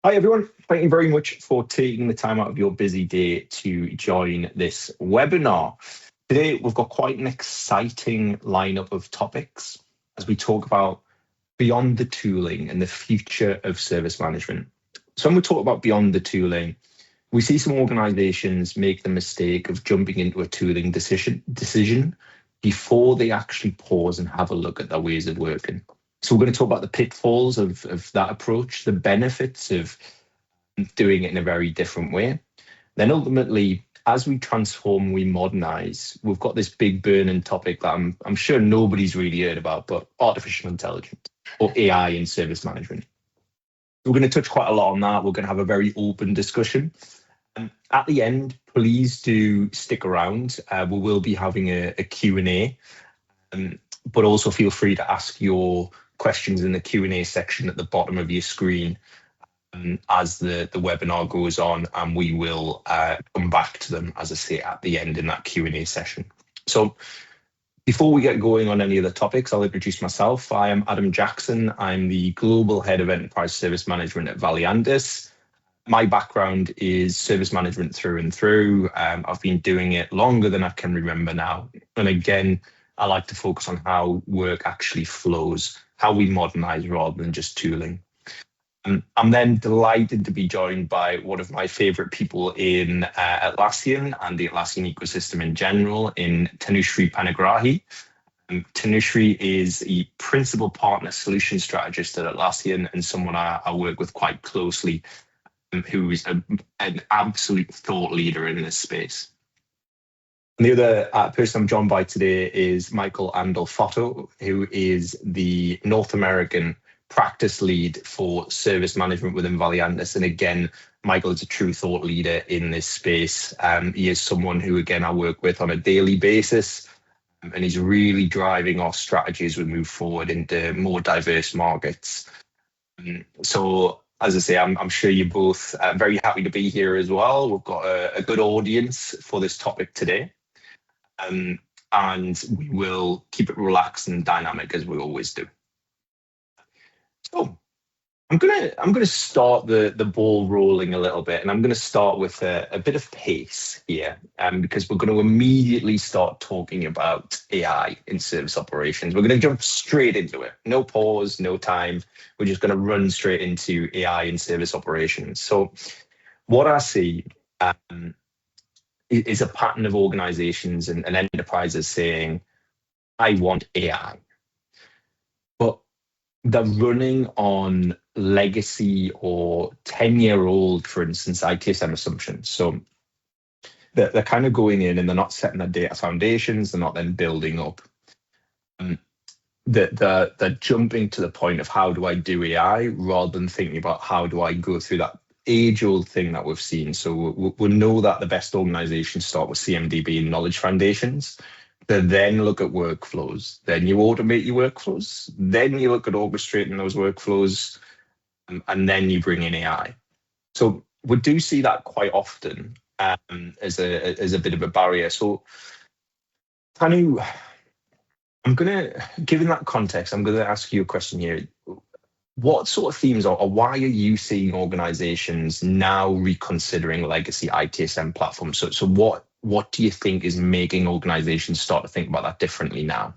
Hi, everyone. Thank you very much for taking the time out of your busy day to join this webinar. Today, we've got quite an exciting lineup of topics as we talk about beyond the tooling and the future of service management. So when we talk about beyond the tooling, we see some organizations make the mistake of jumping into a tooling decision before they actually pause and have a look at their ways of working. So we're going to talk about the pitfalls of that approach, the benefits of doing it in a very different way. Then ultimately, as we transform, we modernize, we've got this big burning topic that I'm sure nobody's really heard about, but artificial intelligence or AI in service management. We're going to touch quite a lot on that. We're going to have a very open discussion. At the end, please do stick around. We will be having a Q&A, but also feel free to ask your questions in the Q&A section at the bottom of your screen as the webinar goes on, and we will come back to them, as I say, at the end in that Q&A session. So before we get going on any of the topics, I'll introduce myself. I am Adam Jackson. I'm the Global Head of Enterprise Service Management at Valiantys. My background is service management through and through. I've been doing it longer than I can remember now. And again, I like to focus on how work actually flows, how we modernize rather than just tooling. I'm then delighted to be joined by one of my favorite people in Atlassian and the Atlassian ecosystem in general, in Tanushree Panigrahi. Tanushree is a principal partner solution strategist at Atlassian and someone I work with quite closely, who is an absolute thought leader in this space. And the other person I'm joined by today is Michael Andolfotto, who is the North American practice lead for service management within Valiantys. And again, Michael is a true thought leader in this space. He is someone who, again, I work with on a daily basis, and he's really driving our strategy as we move forward into more diverse markets. So, as I say, I'm sure you're both very happy to be here as well. We've got a good audience for this topic today. And we will keep it relaxed and dynamic as we always do. So I'm gonna start the ball rolling a little bit, and I'm gonna start with a bit of pace here, because we're going to immediately start talking about AI in service operations. We're going to jump straight into it. No pause, no time. We're just going to run straight into AI in service operations. So what I see is a pattern of organizations and enterprises saying, I want AI. But they're running on legacy or 10-year-old, for instance, ITSM assumptions. So they're kind of going in and they're not setting their data foundations. They're not then building up. They're jumping to the point of how do I do AI rather than thinking about how do I go through that age-old thing that we've seen. So we know that the best organizations start with CMDB and knowledge foundations. They then look at workflows. Then you automate your workflows. Then you look at orchestrating those workflows, and then you bring in AI. So we do see that quite often as a bit of a barrier. So, Tanu, given that context, I'm gonna ask you a question here. What sort of themes or why are you seeing organizations now reconsidering legacy ITSM platforms? So what do you think is making organizations start to think about that differently now?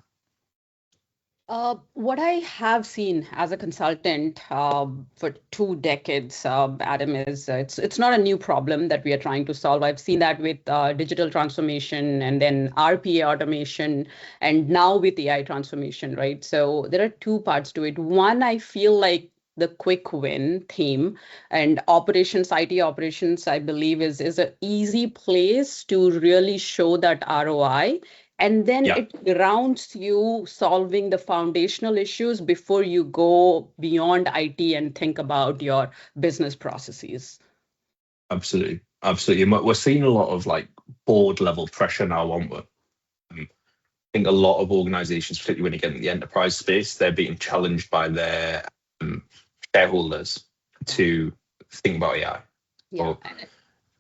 What I have seen as a consultant for 2 decades, Adam, is it's not a new problem that we are trying to solve. I've seen that with digital transformation and then RPA automation, and now with AI transformation, right? So there are 2 parts to it. One, I feel like the quick win theme and operations, IT operations, I believe is an easy place to really show that ROI. And then it grounds you solving the foundational issues before you go beyond IT and think about your business processes. Absolutely. We're seeing a lot of like board level pressure now, aren't we? I think a lot of organizations, particularly when you get in the enterprise space, they're being challenged by their shareholders to think about AI. Yeah.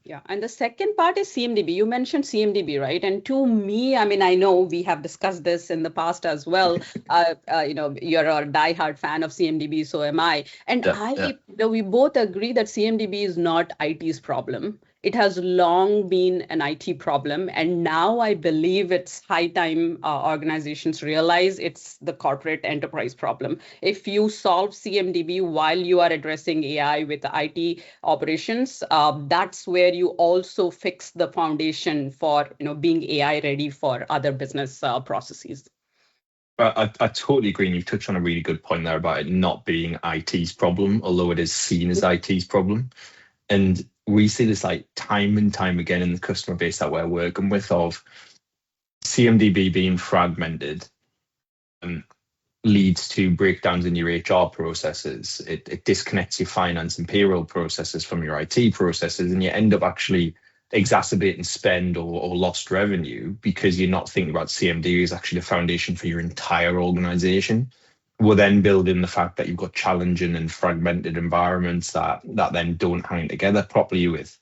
Yeah, and the second part is CMDB. You mentioned CMDB, right? And to me, I mean, I know we have discussed this in the past as well. You're a diehard fan of CMDB, so am I. And we both agree that CMDB is not IT's problem. It has long been an IT problem, and now I believe it's high time organizations realize it's the corporate enterprise problem. If you solve CMDB while you are addressing AI with IT operations, that's where you also fix the foundation for being AI ready for other business processes. I totally agree, and you've touched on a really good point there about it not being IT's problem, although it is seen as IT's problem. And we see this like time and time again in the customer base that we're working with of CMDB being fragmented leads to breakdowns in your HR processes. It disconnects your finance and payroll processes from your IT processes, and you end up actually exacerbating spend or lost revenue because you're not thinking about CMDB as actually the foundation for your entire organization. We're then building the fact that you've got challenging and fragmented environments that then don't hang together properly with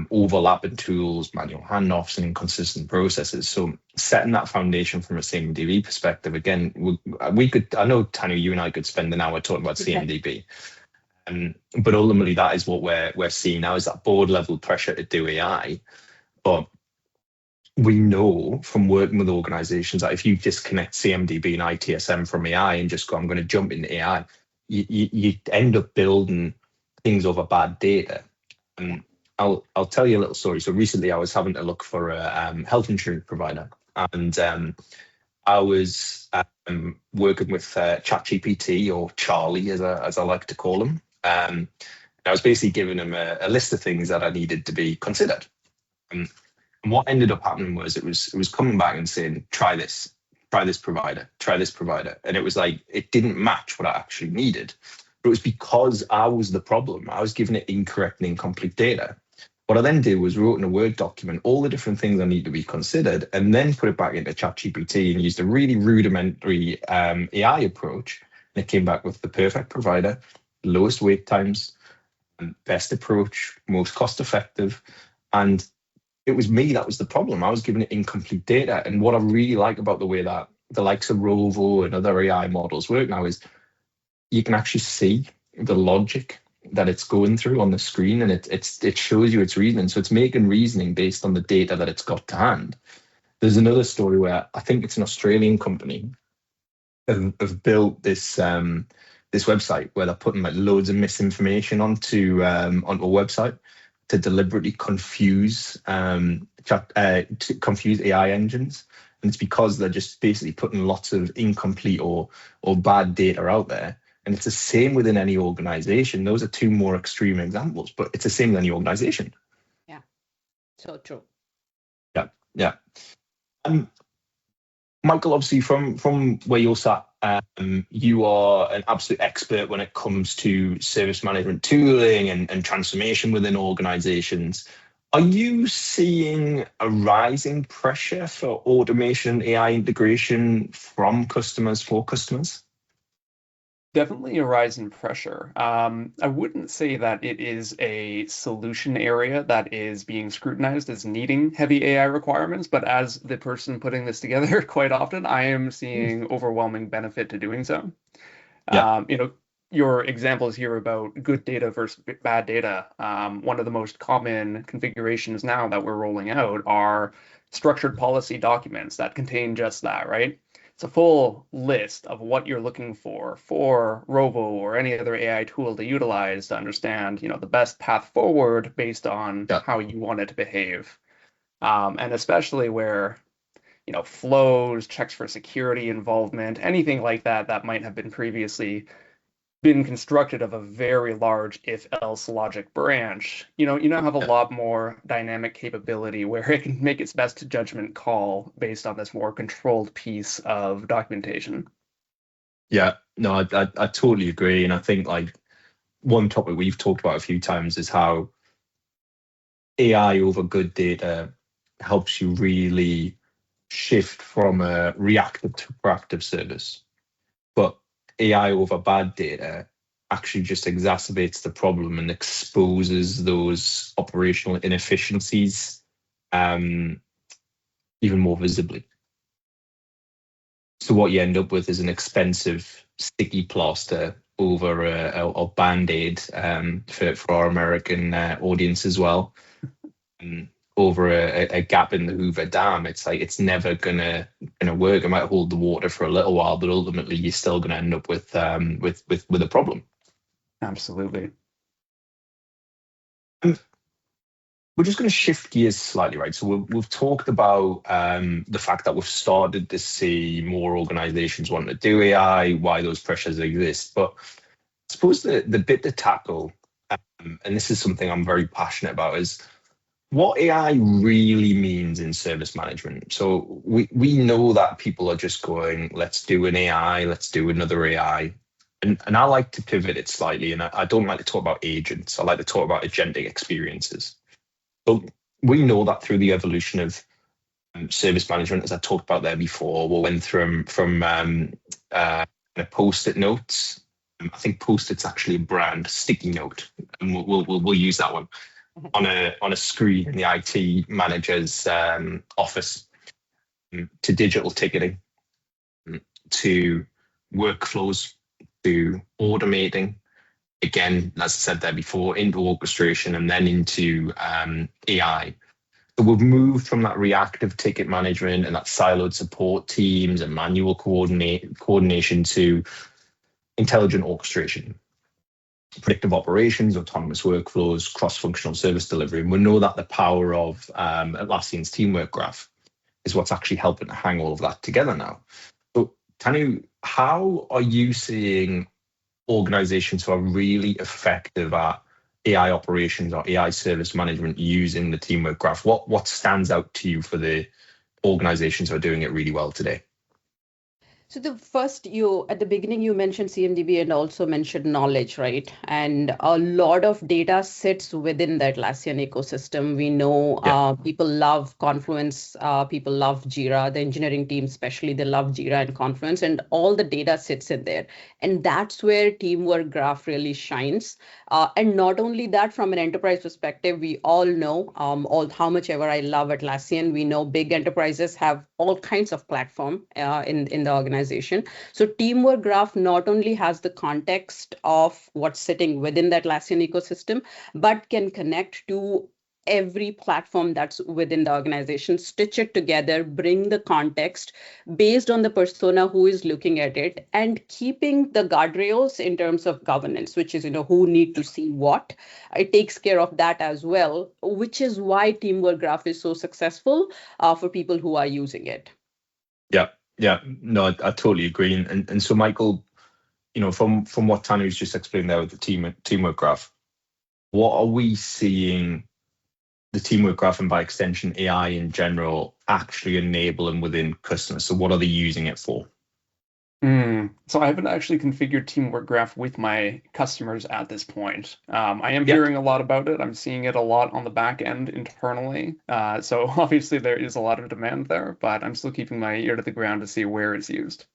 overlapping tools, manual handoffs, and inconsistent processes. So setting that foundation from a CMDB perspective, again, we could, I know, Tanya, you and I could spend an hour talking about CMDB. But ultimately, that is what we're seeing now, is that board level pressure to do AI. But we know from working with organizations that if you disconnect CMDB and ITSM from AI and just go, I'm going to jump into AI, you end up building things over bad data. And I'll tell you a little story. So recently I was having to look for a health insurance provider, and I was working with ChatGPT, or Charlie as I like to call him. I was basically giving him a list of things that I needed to be considered. And what ended up happening was it was coming back and saying, try this provider, and it was like it didn't match what I actually needed. But it was because I was the problem. I was giving it incorrect and incomplete data. What I then did was wrote in a Word document all the different things I need to be considered, and then put it back into ChatGPT and used a really rudimentary AI approach. And it came back with the perfect provider, lowest wait times, best approach, most cost effective. And it was me that was the problem. I was giving it incomplete data. And what I really like about the way that the likes of Rovo and other AI models work now is you can actually see the logic that it's going through on the screen, and it shows you its reasoning. So it's making reasoning based on the data that it's got to hand. There's another story where I think it's an Australian company have built this this website where they're putting like loads of misinformation onto a website to deliberately confuse confuse AI engines. And it's because they're just basically putting lots of incomplete or bad data out there. And it's the same within any organization. Those are two more extreme examples, but it's the same with any organization. Yeah, so true. Yeah. Michael, obviously from where you're sat, you are an absolute expert when it comes to service management tooling and transformation within organizations. Are you seeing a rising pressure for automation, AI integration from customers for customers? Definitely a rise in pressure. I wouldn't say that it is a solution area that is being scrutinized as needing heavy AI requirements, but as the person putting this together, quite often I am seeing overwhelming benefit to doing so. Yeah. Your examples here about good data versus bad data. One of the most common configurations now that we're rolling out are structured policy documents that contain just that, right? It's a full list of what you're looking for Rovo or any other AI tool to utilize to understand, the best path forward based on how you want it to behave. And especially where, flows, checks for security involvement, anything like that might have been previously been constructed of a very large if-else logic branch, you now have a lot more dynamic capability where it can make its best judgment call based on this more controlled piece of documentation. Yeah, no, I totally agree. And I think like one topic we've talked about a few times is how AI over good data helps you really shift from a reactive to proactive service. But AI over bad data actually just exacerbates the problem and exposes those operational inefficiencies even more visibly. So what you end up with is an expensive sticky plaster over a band-aid for our American audience as well, over a gap in the Hoover Dam. It's like it's never gonna work. It might hold the water for a little while, but ultimately you're still gonna end up with a problem. Absolutely. We're just going to shift gears slightly, right? So we've talked about the fact that we've started to see more organizations wanting to do AI, why those pressures exist. But I suppose the bit to tackle, and this is something I'm very passionate about, is what AI really means in service management. So we know that people are just going, let's do an AI, let's do another AI. And I like to pivot it slightly, and I don't like to talk about agents. I like to talk about agentic experiences. So we know that through the evolution of service management, as I talked about there before, we went from post-it notes. I think post-it's actually a brand, sticky note, and we'll use that one on a screen in the IT manager's office, to digital ticketing, to workflows, to automating. Again, as I said there before, into orchestration and then into AI. So we've moved from that reactive ticket management and that siloed support teams and manual coordination to intelligent orchestration, predictive operations, autonomous workflows, cross-functional service delivery. And we know that the power of Atlassian's teamwork graph is what's actually helping to hang all of that together now. So Tanu, how are you seeing organizations who are really effective at AI operations or AI service management using the teamwork graph? What stands out to you for the organizations who are doing it really well today? So at the beginning, you mentioned CMDB and also mentioned knowledge, right? And a lot of data sits within the Atlassian ecosystem. We know people love Confluence, people love Jira, the engineering team especially, they love Jira and Confluence, and all the data sits in there. And that's where teamwork graph really shines. And not only that, from an enterprise perspective, we all know how much ever I love Atlassian, we know big enterprises have all kinds of platform in the organization. So teamwork graph not only has the context of what's sitting within that Atlassian ecosystem, but can connect to every platform that's within the organization, stitch it together, bring the context based on the persona who is looking at it, and keeping the guardrails in terms of governance, which is, who need to see what. It takes care of that as well, which is why teamwork graph is so successful for people who are using it. Yeah, no, I totally agree. And so, Michael, from what Tanu's just explained there with the teamwork graph, what are we seeing the teamwork graph and by extension AI in general actually enabling within customers? So what are they using it for? So I haven't actually configured teamwork graph with my customers at this point. I am hearing a lot about it. I'm seeing it a lot on the back end internally. So obviously there is a lot of demand there, but I'm still keeping my ear to the ground to see where it's used.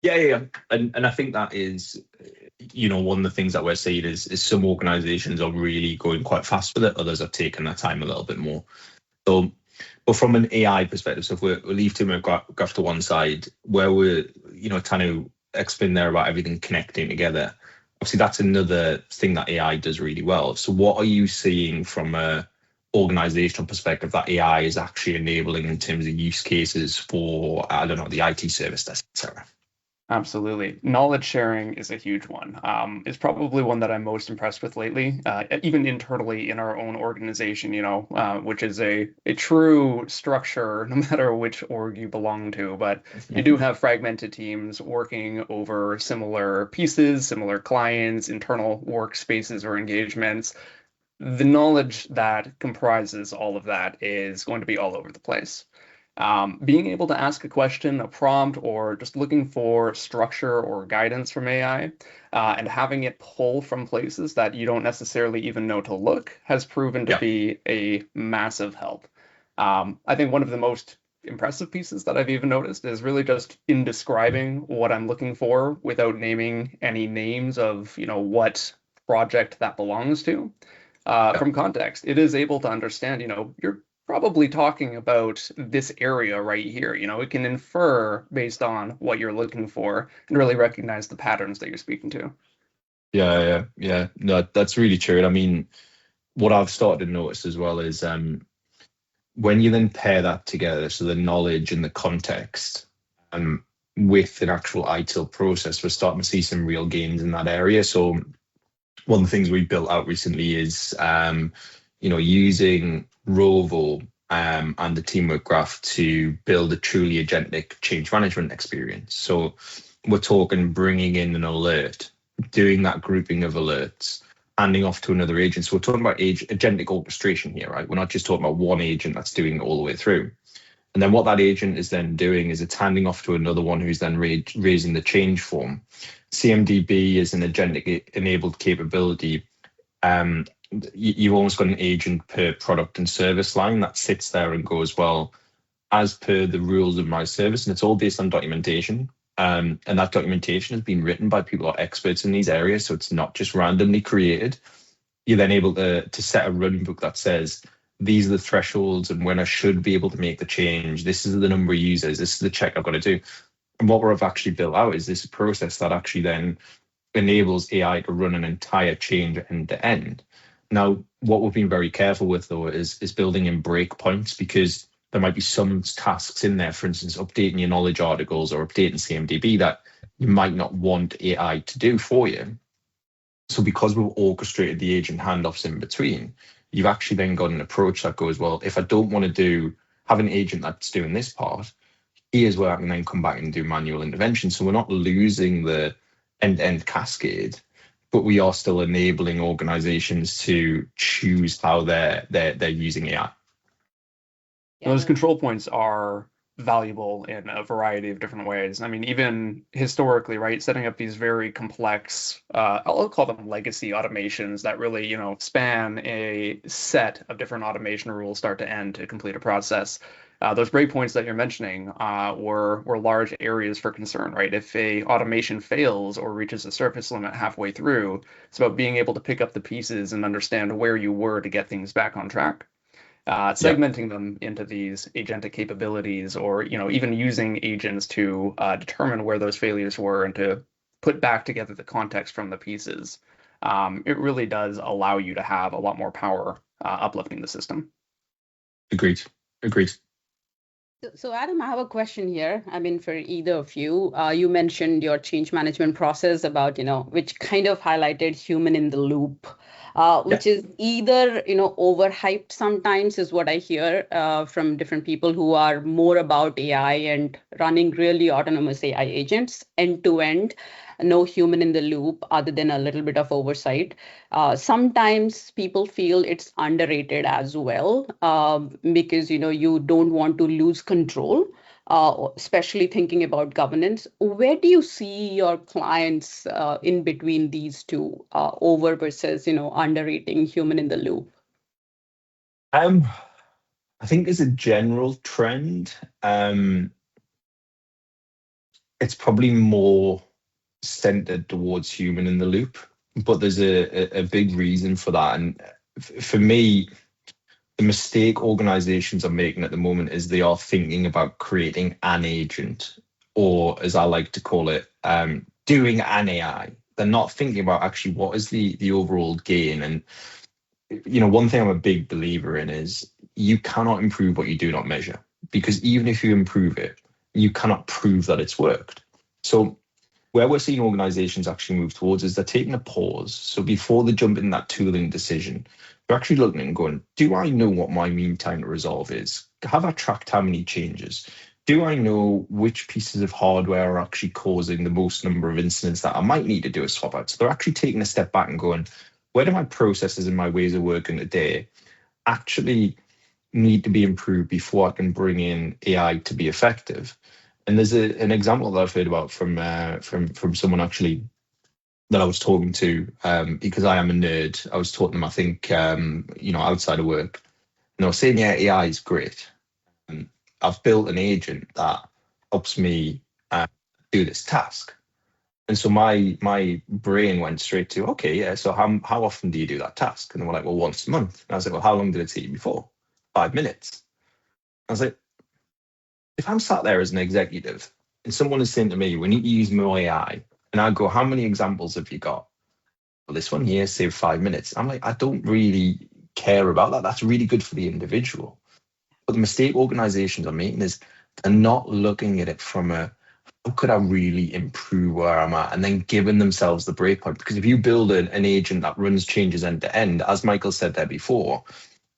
Yeah. And I think that is, one of the things that we're seeing is some organizations are really going quite fast with it. Others are taking their time a little bit more. So, but from an AI perspective, so if we leave teamwork graph to one side, where we're, Tanu explained there about everything connecting together. Obviously, that's another thing that AI does really well. So what are you seeing from a organizational perspective that AI is actually enabling in terms of use cases for, I don't know, the IT service desk, etc.? Absolutely. Knowledge sharing is a huge one. It's probably one that I'm most impressed with lately, even internally in our own organization, which is a true structure, no matter which org you belong to. But you do have fragmented teams working over similar pieces, similar clients, internal workspaces or engagements. The knowledge that comprises all of that is going to be all over the place. Being able to ask a question, a prompt, or just looking for structure or guidance from AI, and having it pull from places that you don't necessarily even know to look has proven to be a massive help. I think one of the most impressive pieces that I've even noticed is really just in describing what I'm looking for without naming any names of, what project that belongs to. From context, it is able to understand, you're probably talking about this area right here. It can infer based on what you're looking for and really recognize the patterns that you're speaking to. Yeah. No, that's really true. I mean, what I've started to notice as well is when you then pair that together, so the knowledge and the context, with an actual ITIL process, we're starting to see some real gains in that area. So one of the things we built out recently is, using Rovo and the teamwork graph to build a truly agentic change management experience. So we're talking bringing in an alert, doing that grouping of alerts, handing off to another agent. So we're talking about agentic orchestration here, right? We're not just talking about one agent that's doing it all the way through. And then what that agent is then doing is it's handing off to another one who's then raising the change form. CMDB is an agentic enabled capability. You've almost got an agent per product and service line that sits there and goes, well, as per the rules of my service, and it's all based on documentation. And that documentation has been written by people who are experts in these areas, so it's not just randomly created. You're then able to set a run book that says, these are the thresholds and when I should be able to make the change. This is the number of users. This is the check I've got to do. And what we've actually built out is this process that actually then enables AI to run an entire change end to end. Now, what we've been very careful with, though, is building in breakpoints, because there might be some tasks in there, for instance, updating your knowledge articles or updating CMDB that you might not want AI to do for you. So because we've orchestrated the agent handoffs in between, you've actually then got an approach that goes, well, if I don't want to have an agent that's doing this part, here's where I can then come back and do manual intervention. So we're not losing the end-to-end cascade, but we are still enabling organizations to choose how they're using AI. Those control points are valuable in a variety of different ways. I mean, even historically, right, setting up these very complex, I'll call them legacy automations that really, span a set of different automation rules start to end to complete a process. Those breakpoints that you're mentioning were large areas for concern, right? If a automation fails or reaches a surface limit halfway through, it's about being able to pick up the pieces and understand where you were to get things back on track. Segmenting them into these agentic capabilities, or even using agents to determine where those failures were and to put back together the context from the pieces. It really does allow you to have a lot more power uplifting the system. Agreed. So Adam, I have a question here. I mean, for either of you, you mentioned your change management process about, which kind of highlighted human in the loop, which is either, overhyped sometimes is what I hear from different people who are more about AI and running really autonomous AI agents end to end, no human in the loop other than a little bit of oversight. Sometimes people feel it's underrated as well, because you don't want to lose control, especially thinking about governance. Where do you see your clients in between these two, over versus underrating human in the loop? I think as a general trend, it's probably more centered towards human in the loop, but there's a big reason for that. And for me, the mistake organizations are making at the moment is they are thinking about creating an agent, or as I like to call it, doing an AI. They're not thinking about actually what is the overall gain. And one thing I'm a big believer in is you cannot improve what you do not measure, because even if you improve it, you cannot prove that it's worked. So where we're seeing organizations actually move towards is they're taking a pause. So before they jump in that tooling decision, they're actually looking and going, do I know what my mean time to resolve is? Have I tracked how many changes? Do I know which pieces of hardware are actually causing the most number of incidents that I might need to do a swap out? So they're actually taking a step back and going, where do my processes and my ways of working today actually need to be improved before I can bring in AI to be effective? And there's an example that I've heard about from someone actually that I was talking to, because I am a nerd. I was talking to them, I think, outside of work. And I was saying, yeah, AI is great. I've built an agent that helps me do this task. And so my brain went straight to, okay, yeah, so how often do you do that task? And they were like, well, once a month. And I was like, well, how long did it take you before? 5 minutes. I was like, if I'm sat there as an executive and someone is saying to me, we need to use more AI, and I go, how many examples have you got? Well, this one here saved 5 minutes. I'm like, I don't really care about that. That's really good for the individual. But the mistake organizations are making is they're not looking at it from a, how could I really improve where I'm at? And then giving themselves the breakpoint. Because if you build an agent that runs changes end to end, as Michael said there before,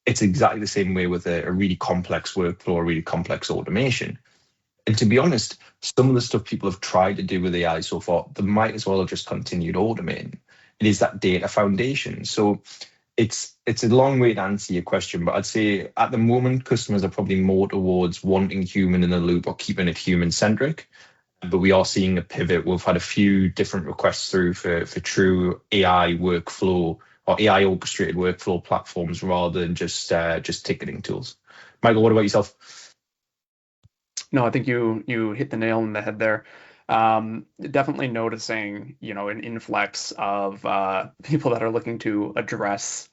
it's exactly the same way with a really complex workflow, a really complex automation. And to be honest, some of the stuff people have tried to do with AI so far, they might as well have just continued automating. It is that data foundation. So it's a long way to answer your question, but I'd say at the moment, customers are probably more towards wanting human in the loop or keeping it human centric. But we are seeing a pivot. We've had a few different requests through for true AI workflow or AI orchestrated workflow platforms rather than just ticketing tools. Michael, what about yourself? No, I think you hit the nail on the head there. Definitely noticing, an influx of people that are looking to address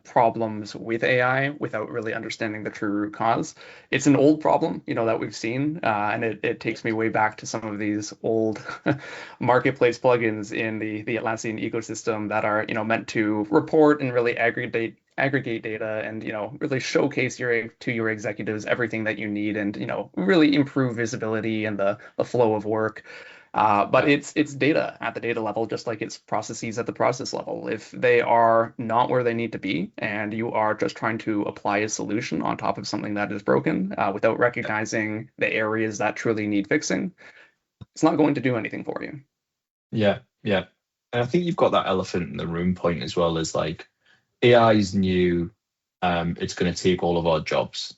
problems with AI without really understanding the true root cause. It's an old problem, that we've seen, and it takes me way back to some of these old marketplace plugins in the Atlassian ecosystem that are, meant to report and really aggregate data and really showcase to your executives everything that you need and really improve visibility and the flow of work. But it's data at the data level, just like it's processes at the process level. If they are not where they need to be, and you are just trying to apply a solution on top of something that is broken without recognizing the areas that truly need fixing, it's not going to do anything for you. Yeah. And I think you've got that elephant in the room point as well, as like AI is new. It's going to take all of our jobs.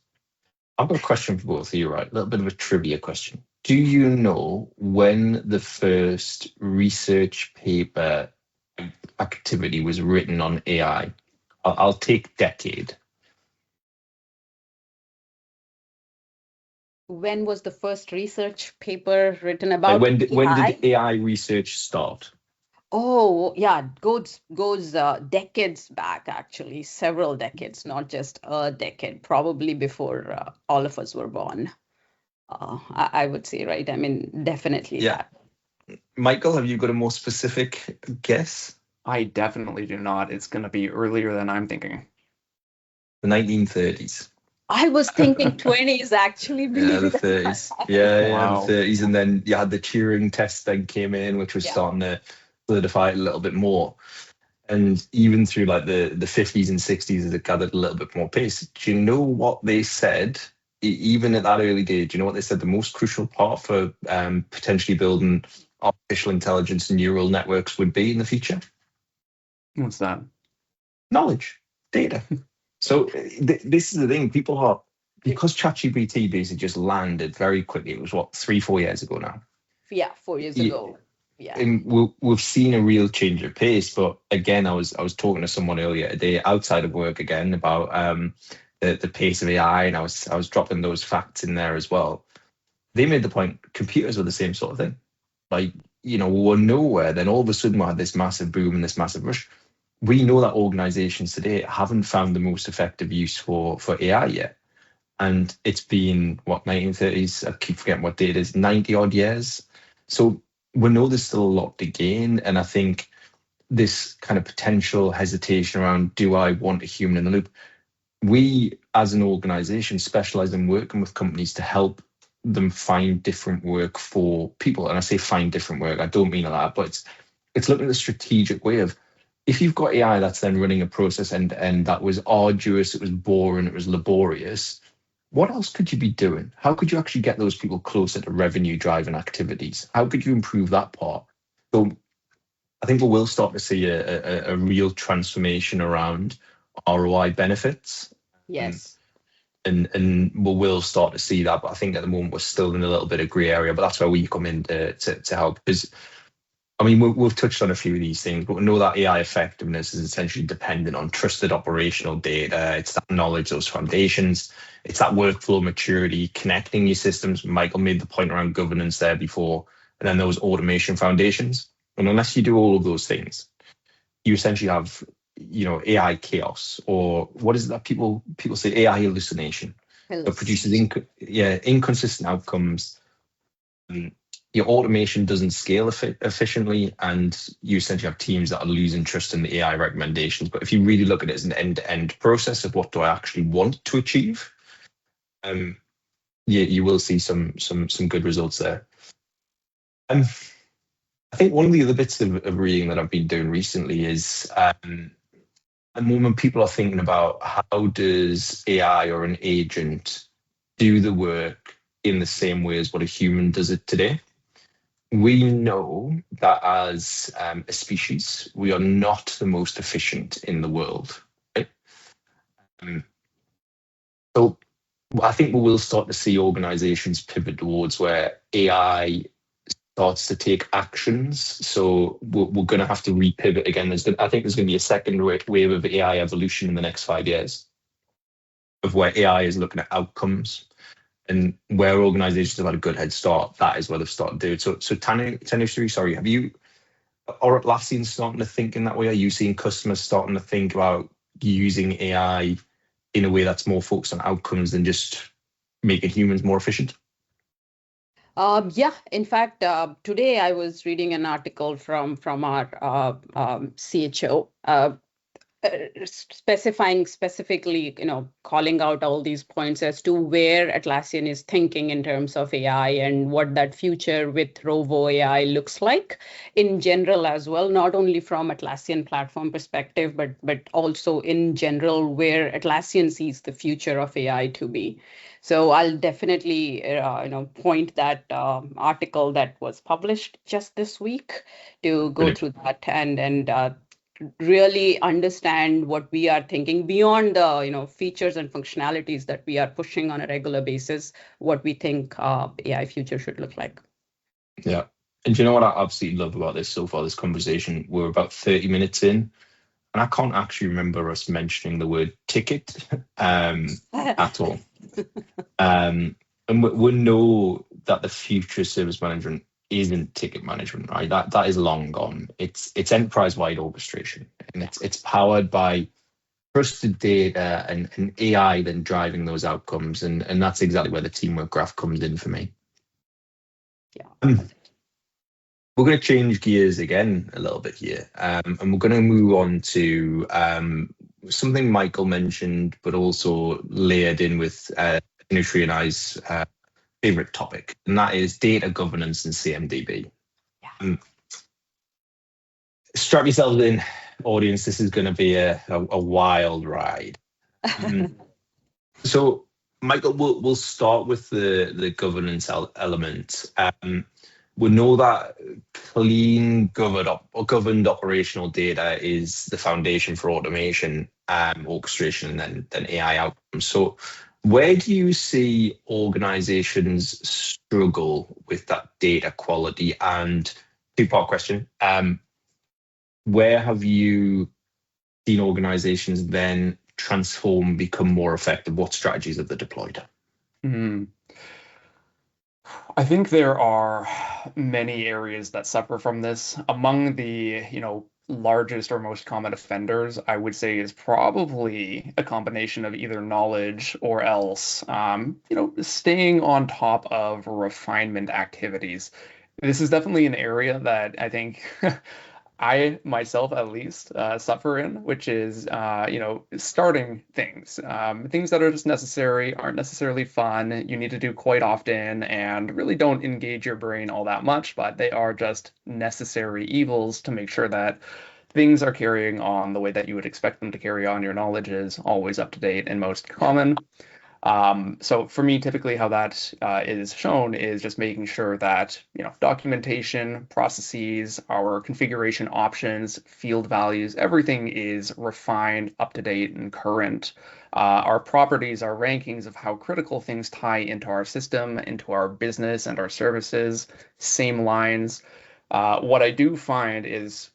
I've got a question for both of you, right? A little bit of a trivia question. Do you know when the first research paper activity was written on AI? I'll take decade. When was the first research paper written about When AI? did AI research start? Oh, yeah, goes decades back, actually, several decades, not just a decade, probably before all of us were born. I would say, right? I mean, definitely Yeah. that. Michael, have you got a more specific guess? I definitely do not. It's going to be earlier than I'm thinking. The 1930s. I was thinking 20s, actually. Yeah, the Believe it or not. 30s. Yeah, Wow. the 30s. And then you had the Turing test then came in, which was Yeah. starting to solidify it a little bit more. And even through like the 50s and 60s, as it gathered a little bit more pace. Do you know what they said, even at that early day? Do you know what they said the most crucial part for potentially building artificial intelligence and neural networks would be in the future? What's that? Knowledge, data. So this is the thing. People are, because ChatGPT basically just landed very quickly. It was what, 3-4 years ago now. Yeah, 4 years ago. Yeah. And we've seen a real change of pace. But again, I was talking to someone earlier today outside of work again about the pace of AI, and I was dropping those facts in there as well. They made the point computers are the same sort of thing. Like, we were nowhere. Then all of a sudden we had this massive boom and this massive rush. We know that organizations today haven't found the most effective use for AI yet. And it's been, what, 1930s? I keep forgetting what date it is, 90 odd years. So we know there's still a lot to gain. And I think this kind of potential hesitation around, do I want a human in the loop? We, as an organization, specialize in working with companies to help them find different work for people. And I say find different work, I don't mean that, but it's looking at the strategic way of, if you've got AI that's then running a process and that was arduous, it was boring, it was laborious, what else could you be doing? How could you actually get those people closer to revenue driving activities? How could you improve that part? So I think we will start to see a real transformation around ROI benefits. Yes. And we will start to see that. But I think at the moment we're still in a little bit of grey area, but that's where we come in to help. Because I mean, we've touched on a few of these things, but we know that AI effectiveness is essentially dependent on trusted operational data. It's that knowledge, those foundations. It's that workflow maturity, connecting your systems. Michael made the point around governance there before, and then those automation foundations. And unless you do all of those things, you essentially have, AI chaos, or what is it that people say, AI hallucination. It produces inconsistent outcomes. Your automation doesn't scale efficiently, and you essentially have teams that are losing trust in the AI recommendations. But if you really look at it as an end-to-end process of what do I actually want to achieve, you will see some good results there. I think one of the other bits of reading that I've been doing recently is at the moment people are thinking about how does AI or an agent do the work in the same way as what a human does it today. We know that as a species, we are not the most efficient in the world. Right? So I think we will start to see organizations pivot towards where AI starts to take actions. So we're going to have to repivot again. I think there's going to be a second wave of AI evolution in the next 5 years, of where AI is looking at outcomes. And where organizations have had a good head start, that is where they've started to do it. So Tanushree, sorry, have you or Atlassian starting to think in that way? Are you seeing customers starting to think about using AI in a way that's more focused on outcomes than just making humans more efficient? Yeah, in fact, today I was reading an article from our CHO. Specifying specifically, calling out all these points as to where Atlassian is thinking in terms of AI and what that future with Rovo AI looks like in general as well, not only from Atlassian platform perspective, but also in general where Atlassian sees the future of AI to be. So I'll definitely, point that article that was published just this week to go through that and really understand what we are thinking beyond the features and functionalities that we are pushing on a regular basis, what we think AI future should look like. Yeah. And do you know what I absolutely love about this so far, this conversation? We're about 30 minutes in, and I can't actually remember us mentioning the word ticket at all. And we know that the future service management isn't ticket management, right? That is long gone. It's enterprise-wide orchestration, and it's powered by trusted data and AI then driving those outcomes, and that's exactly where the teamwork graph comes in for me. Yeah. We're going to change gears again a little bit here, and we're going to move on to something Michael mentioned, but also layered in with Tanushree and I's favorite topic, and that is data governance and CMDB. Yeah. Strap yourselves in, audience. This is going to be a wild ride. So, Michael, we'll start with the governance element. We know that clean, governed operational data is the foundation for automation, orchestration, and then AI outcomes. So, where do you see organizations struggle with that data quality? And two-part question. Where have you seen organizations then transform, become more effective? What strategies have they deployed? I think there are many areas that suffer from this. Among the, largest or most common offenders, I would say, is probably a combination of either knowledge or else, staying on top of refinement activities. This is definitely an area that I think I myself at least suffer in, which is starting things that are just necessary, aren't necessarily fun, you need to do quite often, and really don't engage your brain all that much, but they are just necessary evils to make sure that things are carrying on the way that you would expect them to carry on. Your knowledge is always up to date and most common. So for me, typically how that is shown is just making sure that, documentation, processes, our configuration options, field values, everything is refined, up to date, and current. Our properties, our rankings of how critical things tie into our system, into our business and our services, same lines. What I do find is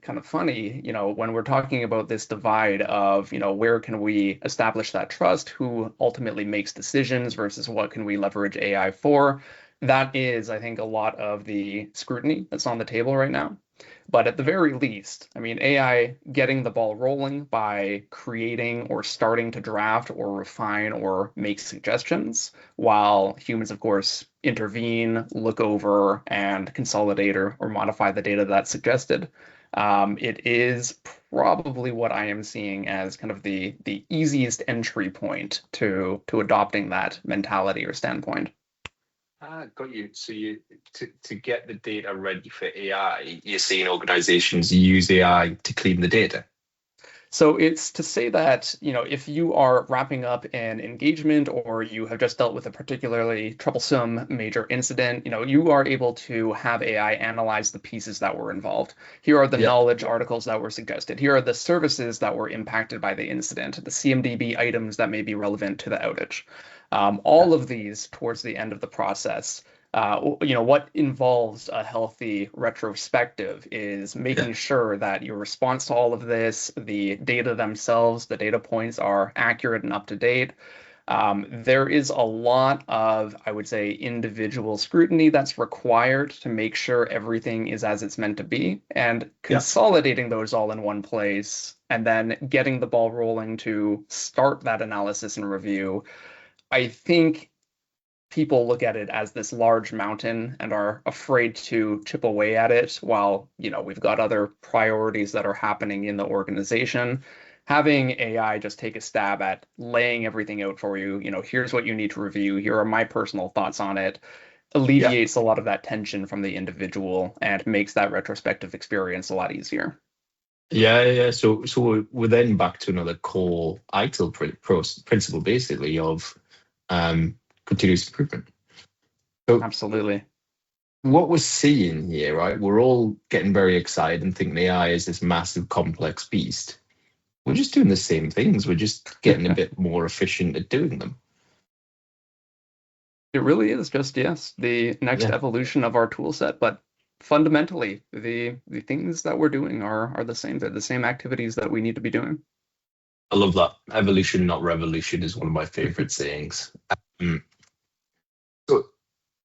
kind of funny, when we're talking about this divide of, where can we establish that trust, who ultimately makes decisions versus what can we leverage AI for. That is, I think, a lot of the scrutiny that's on the table right now. But at the very least, I mean, AI getting the ball rolling by creating or starting to draft or refine or make suggestions, while humans, of course, intervene, look over, and consolidate or modify the data that's suggested. It is probably what I am seeing as kind of the easiest entry point to adopting that mentality or standpoint. Got you. So to get the data ready for AI, you're seeing organizations use AI to clean the data. So it's to say that, if you are wrapping up an engagement or you have just dealt with a particularly troublesome major incident, you are able to have AI analyze the pieces that were involved. Here are the knowledge articles that were suggested. Here are the services that were impacted by the incident, the CMDB items that may be relevant to the outage. All of these towards the end of the process. What involves a healthy retrospective is making sure that your response to all of this, the data themselves, the data points are accurate and up to date. There is a lot of, I would say, individual scrutiny that's required to make sure everything is as it's meant to be, and consolidating those all in one place and then getting the ball rolling to start that analysis and review. I think people look at it as this large mountain and are afraid to chip away at it while, we've got other priorities that are happening in the organization. Having AI just take a stab at laying everything out for you, here's what you need to review, here are my personal thoughts on it, alleviates a lot of that tension from the individual and makes that retrospective experience a lot easier. Yeah. So we're then back to another core ITIL principle, basically, of continuous improvement. So absolutely. What we're seeing here, right? We're all getting very excited and thinking AI is this massive, complex beast. We're just doing the same things. We're just getting a bit more efficient at doing them. It really is just, the next evolution of our tool set. But fundamentally, the things that we're doing are the same. They're the same activities that we need to be doing. I love that. Evolution, not revolution, is one of my favorite sayings. So,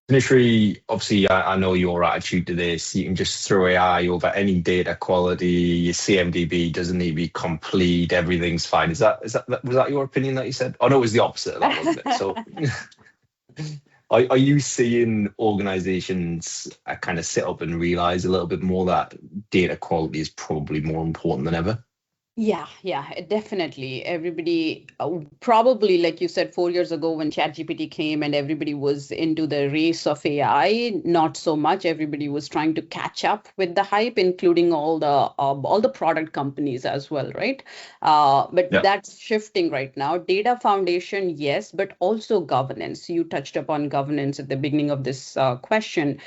initially, obviously, I know your attitude to this. You can just throw AI over any data quality. Your CMDB doesn't need to be complete. Everything's fine. Was that your opinion that you said? Oh no, it was the opposite of that, wasn't it? So, are you seeing organizations kind of sit up and realize a little bit more that data quality is probably more important than ever? Yeah, definitely. Everybody, probably, like you said, 4 years ago when ChatGPT came and everybody was into the race of AI, not so much. Everybody was trying to catch up with the hype, including all the product companies as well, right? But that's shifting right now. Data foundation, yes, but also governance. You touched upon governance at the beginning of this question.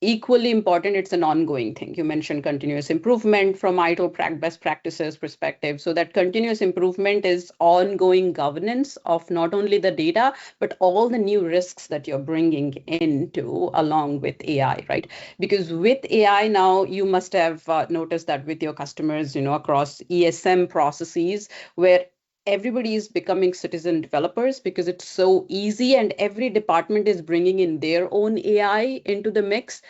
Equally important, it's an ongoing thing. You mentioned continuous improvement from ITIL best practices perspective. So that continuous improvement is ongoing governance of not only the data, but all the new risks that you're bringing into along with AI, right? Because with AI now, you must have noticed that with your customers, across ESM processes where everybody is becoming citizen developers because it's so easy and every department is bringing in their own AI into the mix.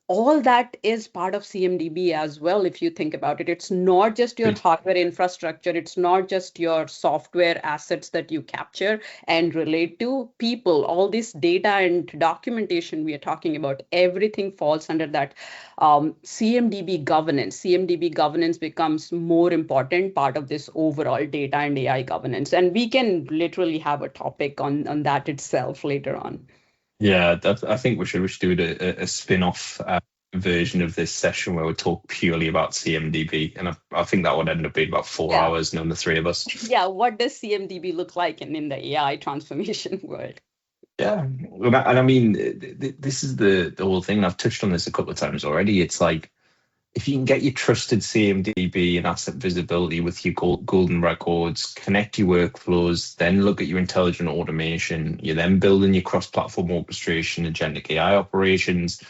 All that is part of CMDB as well. If you think about it, it's not just your hardware infrastructure. It's not just your software assets that you capture and relate to people. All this data and documentation we are talking about, everything falls under that CMDB governance. CMDB governance becomes more important part of this overall data and AI governance. And we can literally have a topic on that itself later on. Yeah, I think we should do a spin-off version of this session where we talk purely about CMDB, and I think that would end up being about 4 hours, knowing the three of us. Yeah, what does CMDB look like in the AI transformation world? Yeah, and I mean, this is the whole thing. I've touched on this a couple of times already. It's like, if you can get your trusted CMDB and asset visibility with your golden records, connect your workflows, then look at your intelligent automation, you're then building your cross-platform orchestration, agentic AI operations,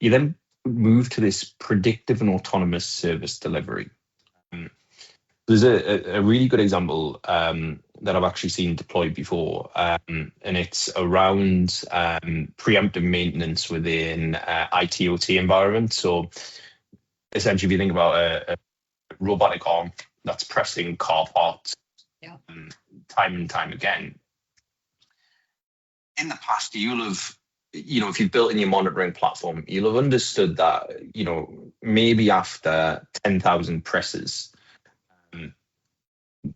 you're then move to this predictive and autonomous service delivery. There's a really good example that I've actually seen deployed before, and it's around preemptive maintenance within ITOT environments. So essentially, if you think about a robotic arm that's pressing car parts time and time again, in the past, you'll have, if you've built in your monitoring platform, you'll have understood that, maybe after 10,000 presses,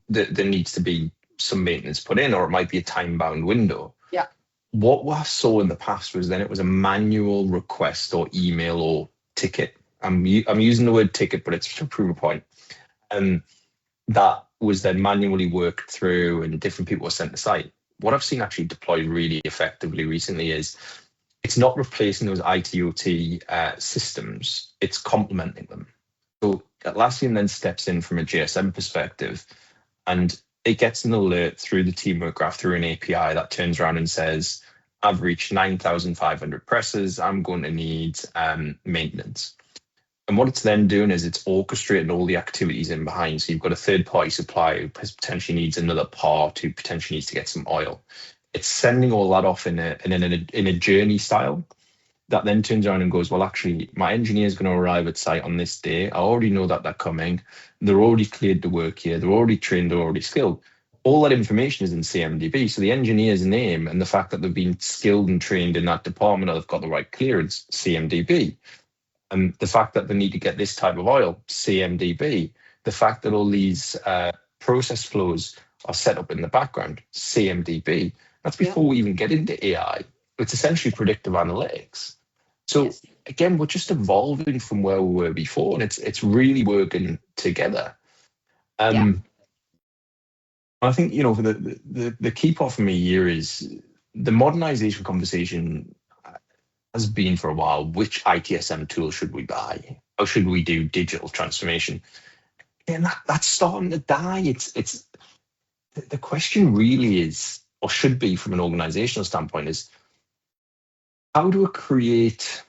there needs to be some maintenance put in, or it might be a time-bound window. Yeah. What I saw in the past was then it was a manual request or email or ticket. I'm using the word ticket, but it's to prove a point. That was then manually worked through and different people were sent to site. What I've seen actually deployed really effectively recently is it's not replacing those ITOT systems, it's complementing them. So Atlassian then steps in from a JSM perspective, and it gets an alert through the teamwork graph, through an API that turns around and says, I've reached 9,500 presses, I'm going to need maintenance. And what it's then doing is it's orchestrating all the activities in behind. So you've got a third-party supplier who potentially needs another part, who potentially needs to get some oil. It's sending all that off in a journey style that then turns around and goes, well, actually, my engineer is going to arrive at site on this day. I already know that they're coming. They're already cleared to work here. They're already trained. They're already skilled. All that information is in CMDB. So the engineer's name and the fact that they've been skilled and trained in that department, or they've got the right clearance, CMDB. And the fact that they need to get this type of oil, CMDB. The fact that all these process flows are set up in the background, CMDB. That's before we even get into AI. It's essentially predictive analytics. So again, we're just evolving from where we were before, and it's really working together. I think the key part for me here is the modernization conversation has been for a while. Which ITSM tool should we buy? How should we do digital transformation? And that's starting to die. It's the question really is, or should be from an organizational standpoint, is how do we create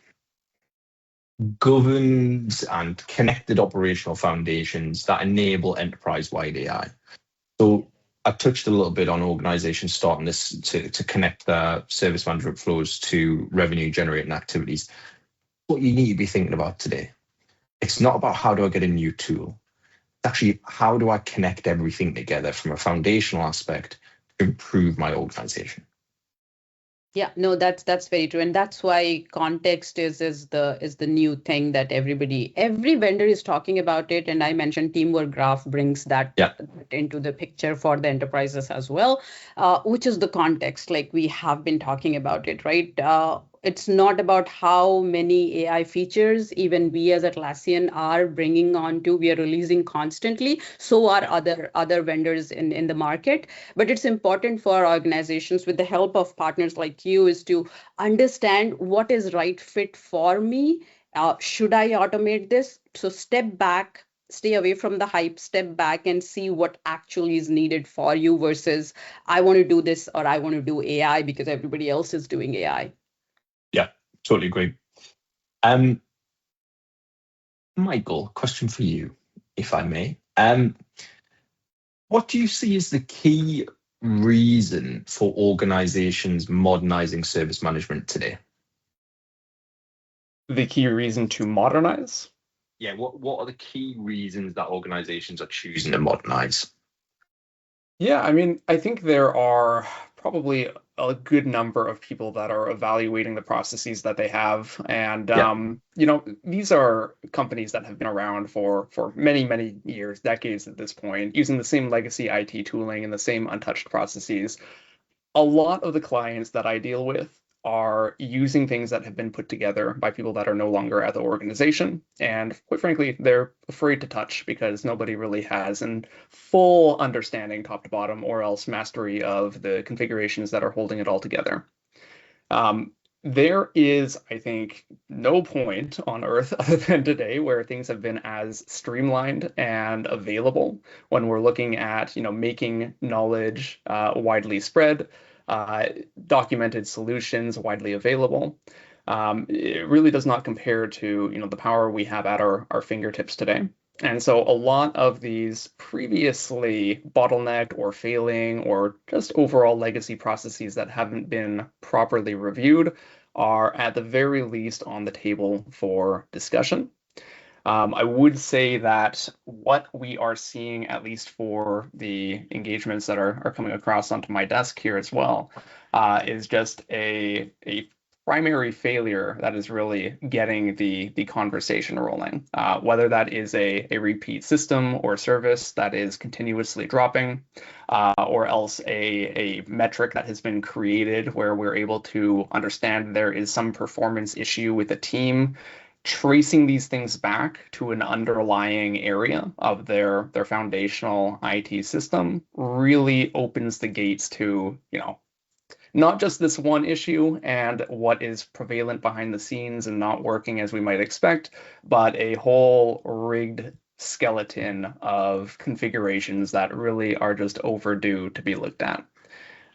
governed and connected operational foundations that enable enterprise-wide AI? So I touched a little bit on organizations starting this to connect their service management flows to revenue generating activities. What you need to be thinking about today, it's not about how do I get a new tool. It's actually how do I connect everything together from a foundational aspect to improve my organization. Yeah, no, that's very true, and that's why context is the new thing that every vendor is talking about it. And I mentioned teamwork graph brings that into the picture for the enterprises as well, which is the context. Like we have been talking about it, right? It's not about how many AI features even we as Atlassian are bringing on to. We are releasing constantly. So are other vendors in the market. But it's important for organizations, with the help of partners like you, is to understand what is right fit for me. Should I automate this? So step back, stay away from the hype, step back and see what actually is needed for you versus I want to do this or I want to do AI because everybody else is doing AI. Yeah, totally agree. Michael, question for you, if I may. What do you see as the key reason for organizations modernizing service management today? The key reason to modernize? Yeah, what are the key reasons that organizations are choosing to modernize? Yeah, I mean, I think there are probably a good number of people that are evaluating the processes that they have. And, these are companies that have been around for many, many years, decades at this point, using the same legacy IT tooling and the same untouched processes. A lot of the clients that I deal with are using things that have been put together by people that are no longer at the organization. And quite frankly, they're afraid to touch because nobody really has an full understanding top to bottom or else mastery of the configurations that are holding it all together. There is, I think, no point on earth other than today where things have been as streamlined and available when we're looking at, making knowledge widely spread, documented solutions widely available. it really does not compare to the power we have at our fingertips today. And so a lot of these previously bottlenecked or failing or just overall legacy processes that haven't been properly reviewed are at the very least on the table for discussion. I would say that what we are seeing, at least for the engagements that are coming across onto my desk here as well, is just a primary failure that is really getting the conversation rolling. Whether that is a repeat system or service that is continuously dropping, or else a metric that has been created where we're able to understand there is some performance issue with the team, tracing these things back to an underlying area of their foundational IT system really opens the gates to, not just this one issue and what is prevalent behind the scenes and not working as we might expect, but a whole rigged skeleton of configurations that really are just overdue to be looked at.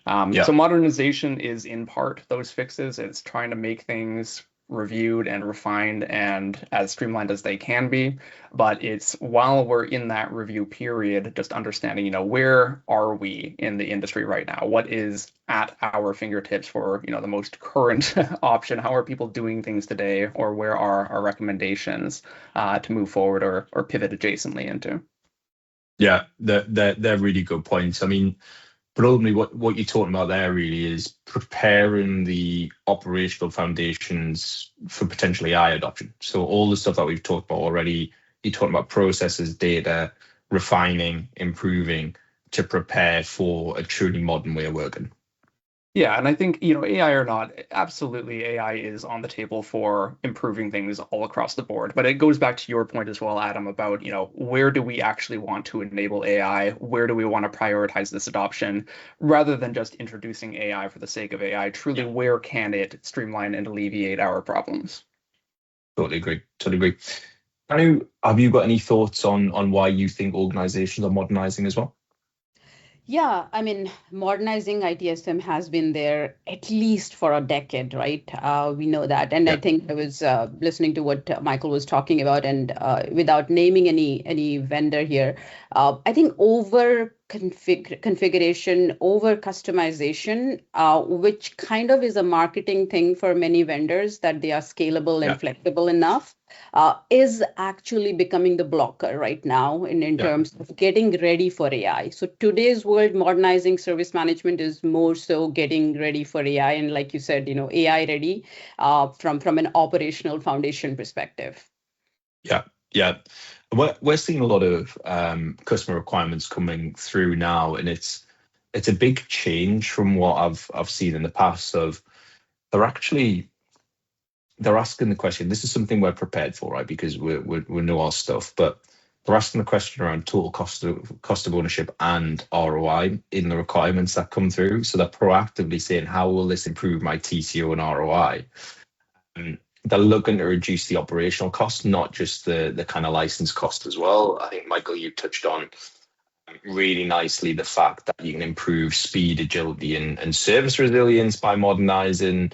So modernization is in part those fixes. It's trying to make things reviewed and refined and as streamlined as they can be. But it's while we're in that review period, just understanding, where are we in the industry right now? What is at our fingertips for, the most current option? How are people doing things today? Or where are our recommendations to move forward or pivot adjacently into? Yeah, they're really good points. I mean, but ultimately, what you're talking about there really is preparing the operational foundations for potential AI adoption. So all the stuff that we've talked about already, you're talking about processes, data, refining, improving to prepare for a truly modern way of working. Yeah, and I think, AI or not, absolutely AI is on the table for improving things all across the board. But it goes back to your point as well, Adam, about, where do we actually want to enable AI? Where do we want to prioritize this adoption rather than just introducing AI for the sake of AI? Truly, where can it streamline and alleviate our problems? Totally agree. Anu, have you got any thoughts on why you think organizations are modernizing as well? Yeah, I mean, modernizing ITSM has been there at least for a decade, right? We know that. And I think I was listening to what Michael was talking about, and without naming any vendor here, I think over configuration, over customization, which kind of is a marketing thing for many vendors that they are scalable and flexible enough, is actually becoming the blocker right now in terms of getting ready for AI. So today's world, modernizing service management is more so getting ready for AI. And like you said, AI ready from an operational foundation perspective. Yeah. We're seeing a lot of customer requirements coming through now, and it's a big change from what I've seen in the past. Of they're asking the question. This is something we're prepared for, right? Because we know our stuff, but they're asking the question around total cost of ownership and ROI in the requirements that come through. So they're proactively saying, how will this improve my TCO and ROI? They're looking to reduce the operational cost, not just the kind of license cost as well. I think, Michael, you touched on really nicely the fact that you can improve speed, agility, and service resilience by modernizing.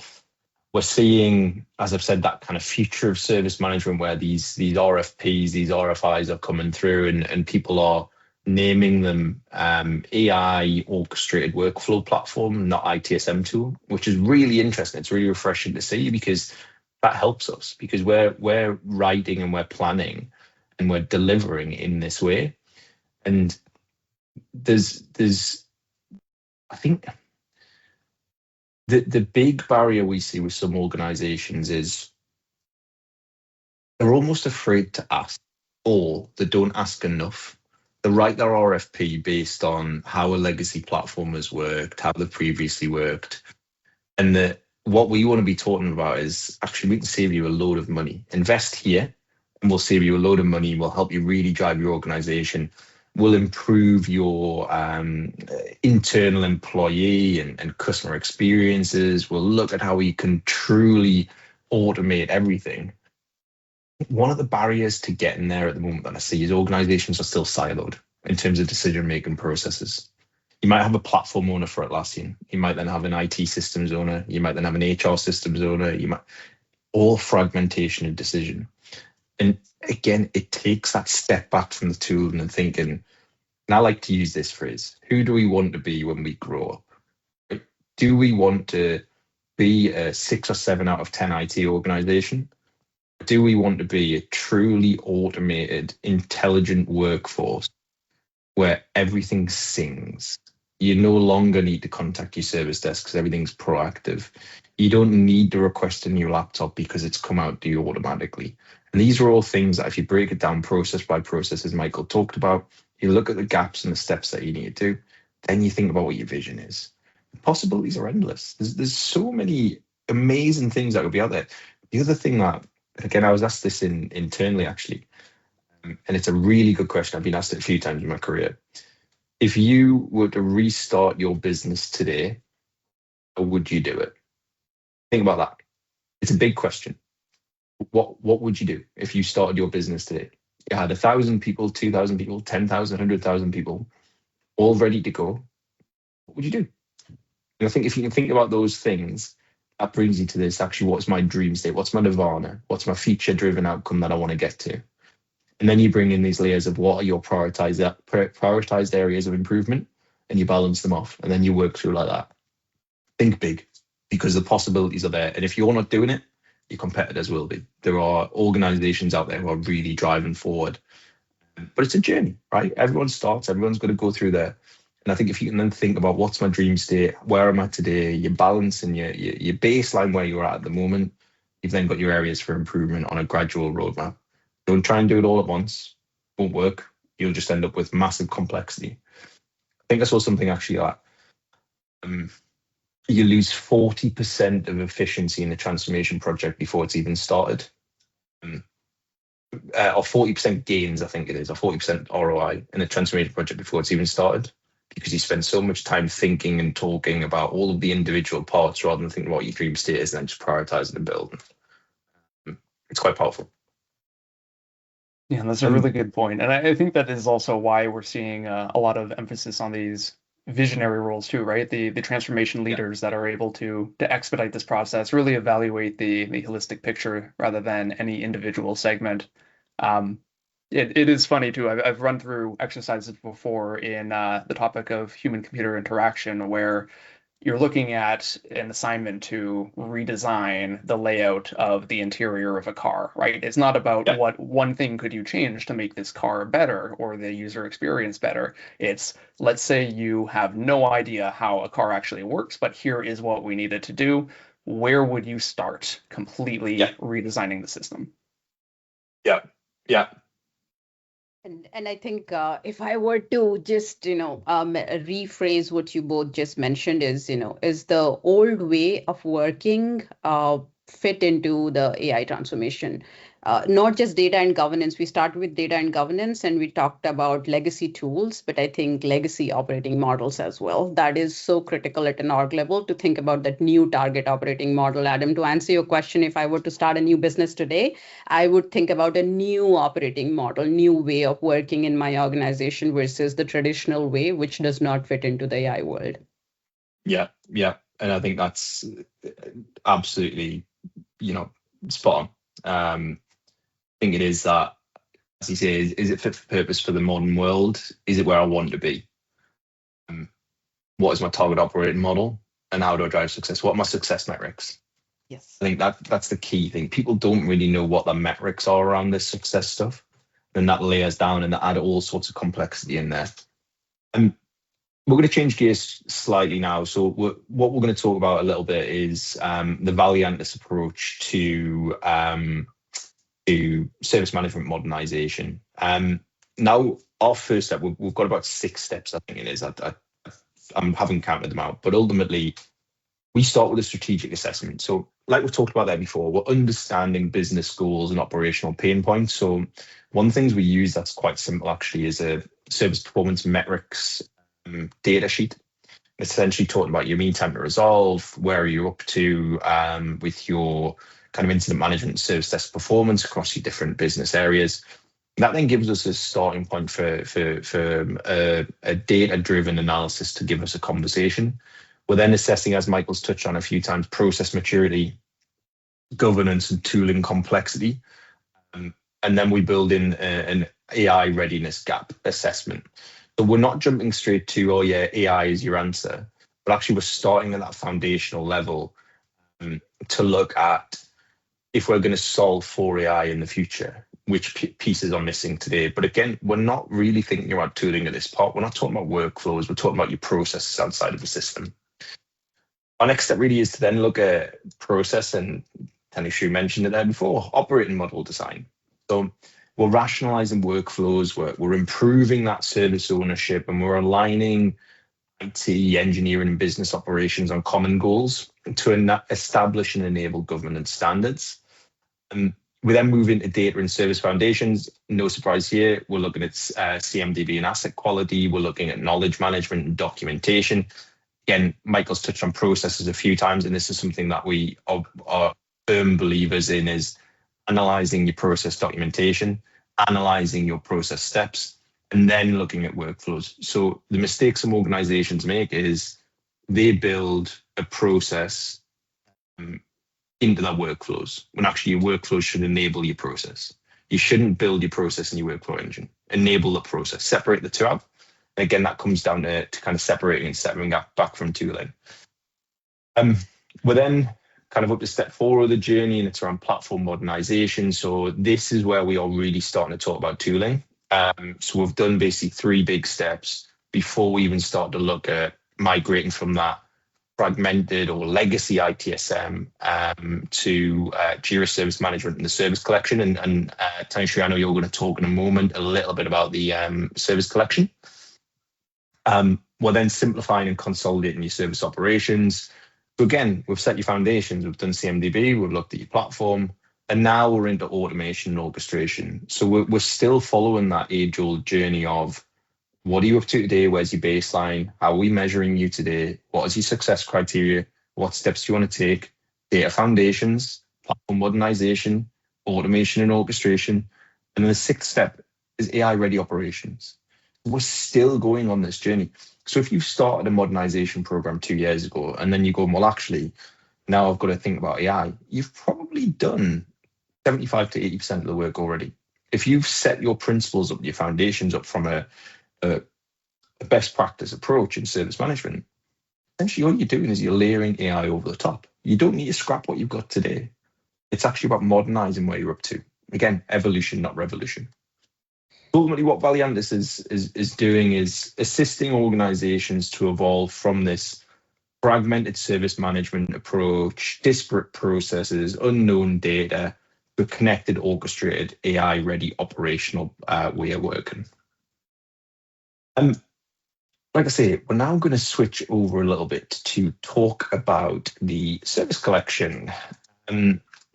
We're seeing, as I've said, that kind of future of service management where these RFPs, these RFIs are coming through and people are naming them AI orchestrated workflow platform, not ITSM tool, which is really interesting. It's really refreshing to see because that helps us because we're writing and we're planning and we're delivering in this way. And there's I think the big barrier we see with some organizations is they're almost afraid to ask, or they don't ask enough. They write their RFP based on how a legacy platform has worked, how they've previously worked. And what we want to be talking about is actually we can save you a load of money. Invest here and we'll save you a load of money. We'll help you really drive your organization. We'll improve your internal employee and customer experiences. We'll look at how we can truly automate everything. One of the barriers to getting there at the moment that I see is organizations are still siloed in terms of decision-making processes. You might have a platform owner for Atlassian. You might then have an IT systems owner. You might then have an HR systems owner. all fragmentation of decision. And again, it takes that step back from the tool and thinking, and I like to use this phrase, who do we want to be when we grow up? Right? Do we want to be a 6 or 7 out of 10 IT organization? Do we want to be a truly automated, intelligent workforce where everything sings? You no longer need to contact your service desk because everything's proactive. You don't need to request a new laptop because it's come out to you automatically. And these are all things that if you break it down process by process, as Michael talked about, you look at the gaps and the steps that you need to do, then you think about what your vision is. The possibilities are endless. There's so many amazing things that could be out there. The other thing that, again, I was asked this internally actually, and it's a really good question. I've been asked it a few times in my career. If you were to restart your business today, how would you do it? Think about that. It's a big question. What would you do if you started your business today? You had 1,000 people, 2,000 people, 10,000, 100,000 people, all ready to go. What would you do? And I think if you can think about those things, that brings you to this. Actually, what's my dream state? What's my nirvana? What's my feature-driven outcome that I want to get to? And then you bring in these layers of what are your prioritized areas of improvement, and you balance them off, and then you work through like that. Think big, because the possibilities are there. And if you're not doing it, your competitors will be. There are organizations out there who are really driving forward. But it's a journey, right? Everyone starts, everyone's got to go through there. And I think if you can then think about what's my dream state, where am I today, your balance and your baseline where you're at the moment, you've then got your areas for improvement on a gradual roadmap. Don't try and do it all at once. Won't work. You'll just end up with massive complexity. I think I saw something actually like you lose 40% of efficiency in the transformation project before it's even started. Or 40% gains, I think it is, or 40% ROI in a transformation project before it's even started, because you spend so much time thinking and talking about all of the individual parts rather than thinking about what your dream state is and then just prioritizing and building. It's quite powerful. Yeah, that's a really good point. And I think that is also why we're seeing a lot of emphasis on these visionary roles too, right? The transformation leaders that are able to expedite this process, really evaluate the holistic picture rather than any individual segment. It is funny too. I've run through exercises before in the topic of human-computer interaction where you're looking at an assignment to redesign the layout of the interior of a car, right? It's not about what one thing could you change to make this car better or the user experience better. It's, let's say you have no idea how a car actually works, but here is what we needed to do. Where would you start completely redesigning the system? Yeah. And I think if I were to just, rephrase what you both just mentioned is, is the old way of working fit into the AI transformation? Not just data and governance. We started with data and governance and we talked about legacy tools, but I think legacy operating models as well. That is so critical at an org level to think about that new target operating model. Adam, to answer your question, if I were to start a new business today, I would think about a new operating model, new way of working in my organization versus the traditional way, which does not fit into the AI world. Yeah. And I think that's absolutely, spot on. I think it is that, as you say, is it fit for purpose for the modern world? Is it where I want to be? What is my target operating model? And how do I drive success? What are my success metrics? Yes. I think that's the key thing. People don't really know what the metrics are around this success stuff. Then that layers down and that add all sorts of complexity in there. And we're going to change gears slightly now. So what we're going to talk about a little bit is the Valiantys approach to service management modernization. Now, our first step, we've got about 6 steps, I think it is. I haven't counted them out, but ultimately, we start with a strategic assessment. So like we've talked about there before, we're understanding business goals and operational pain points. So one of the things we use that's quite simple actually is a service performance metrics data sheet. It's essentially talking about your mean time to resolve, where are you up to with your kind of incident management service desk performance across your different business areas. That then gives us a starting point for a data-driven analysis to give us a conversation. We're then assessing, as Michael's touched on a few times, process maturity, governance and tooling complexity. And then we build in an AI readiness gap assessment. So we're not jumping straight to, oh yeah, AI is your answer, but actually we're starting at that foundational level to look at, if we're going to solve for AI in the future, which pieces are missing today. But again, we're not really thinking about tooling at this part. We're not talking about workflows. We're talking about your processes outside of the system. Our next step really is to then look at process, and Tanushree mentioned it there before, operating model design. So we're rationalizing workflows, we're improving that service ownership, and we're aligning IT, engineering, and business operations on common goals to establish and enable governance standards. We then move into data and service foundations. No surprise here. We're looking at CMDB and asset quality. We're looking at knowledge management and documentation. Again, Michael's touched on processes a few times, and this is something that we are firm believers in, is analyzing your process documentation, analyzing your process steps, and then looking at workflows. So the mistake some organizations make is they build a process into their workflows, when actually your workflows should enable your process. You shouldn't build your process in your workflow engine. Enable the process, separate the two out. And again, that comes down to kind of separating and stepping back from tooling. We're then kind of up to step 4 of the journey, and it's around platform modernization. So this is where we are really starting to talk about tooling. So we've done basically 3 big steps before we even start to look at migrating from that fragmented or legacy ITSM to Jira Service Management and the Service Collection. And Tanushree, I know you're going to talk in a moment a little bit about the Service Collection. We're then simplifying and consolidating your service operations. So again, we've set your foundations, we've done CMDB, we've looked at your platform, and now we're into automation and orchestration. So we're still following that age-old journey of, what are you up to today? Where's your baseline? How are we measuring you today? What is your success criteria? What steps do you want to take? Data foundations, platform modernization, automation and orchestration. And then the 6th step is AI-ready operations. We're still going on this journey. So if you started a modernization program 2 years ago, and then you go, well, actually, now I've got to think about AI, you've probably done 75 to 80% of the work already. If you've set your principles up, your foundations up from a best practice approach in service management, essentially all you're doing is you're layering AI over the top. You don't need to scrap what you've got today. It's actually about modernizing where you're up to. Again, evolution, not revolution. Ultimately, what Valiantys is doing is assisting organizations to evolve from this fragmented service management approach, disparate processes, unknown data, to a connected, orchestrated, AI-ready operational way of working. Like I say, we're now going to switch over a little bit to talk about the service collection.